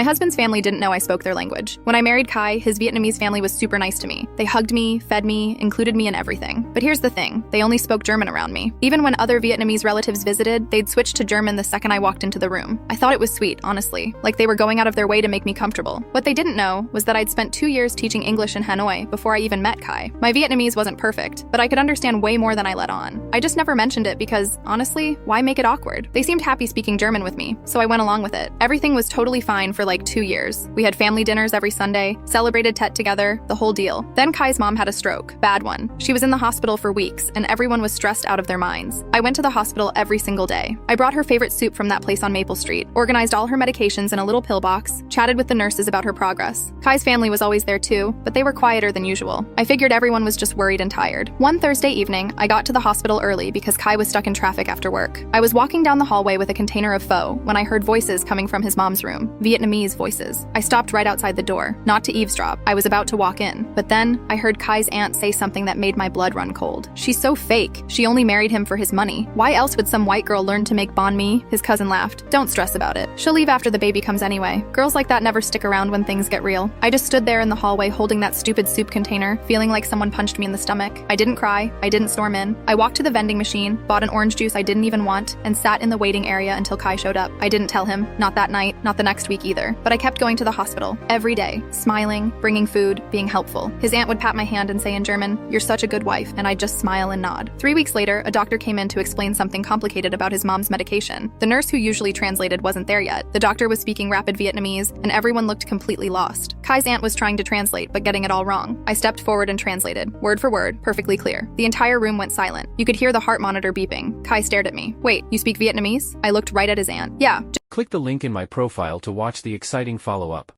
My husband's family didn't know I spoke their language. When I married Kai, his Vietnamese family was super nice to me. They hugged me, fed me, included me in everything. But here's the thing, they only spoke German around me. Even when other Vietnamese relatives visited, they'd switch to German the second I walked into the room. I thought it was sweet, honestly, like they were going out of their way to make me comfortable. What they didn't know was that I'd spent 2 years teaching English in Hanoi before I even met Kai. My Vietnamese wasn't perfect, but I could understand way more than I let on. I just never mentioned it because, honestly, why make it awkward? They seemed happy speaking German with me, so I went along with it. Everything was totally fine for like 2 years. We had family dinners every Sunday, celebrated Tet together, the whole deal. Then Kai's mom had a stroke, bad one. She was in the hospital for weeks, and everyone was stressed out of their minds. I went to the hospital every single day. I brought her favorite soup from that place on Maple Street, organized all her medications in a little pill box, chatted with the nurses about her progress. Kai's family was always there too, but they were quieter than usual. I figured everyone was just worried and tired. One Thursday evening, I got to the hospital early because Kai was stuck in traffic after work. I was walking down the hallway with a container of pho when I heard voices coming from his mom's room, Vietnamese voices. I stopped right outside the door, not to eavesdrop. I was about to walk in, but then I heard Kai's aunt say something that made my blood run cold. She's so fake. She only married him for his money. Why else would some white girl learn to make banh mi? His cousin laughed. Don't stress about it. She'll leave after the baby comes anyway. Girls like that never stick around when things get real. I just stood there in the hallway holding that stupid soup container, feeling like someone punched me in the stomach. I didn't cry. I didn't storm in. I walked to the vending machine, bought an orange juice I didn't even want, and sat in the waiting area until Kai showed up. I didn't tell him, not that night, not the next week either, but I kept going to the hospital every day, smiling, bringing food, being helpful. His aunt would pat my hand and say in German, "You're such a good wife," and I'd just smile and nod. 3 weeks later, a doctor came in to explain something complicated about his mom's medication. The nurse who usually translated wasn't there yet. The doctor was speaking rapid Vietnamese, and everyone looked completely lost. Kai's aunt was trying to translate, but getting it all wrong. I stepped forward and translated, word for word, perfectly clear. The entire room went silent. You could hear the heart monitor beeping. Kai stared at me. "Wait, you speak Vietnamese?" I looked right at his aunt. "Yeah." Click the link in my profile to watch the exciting follow-up.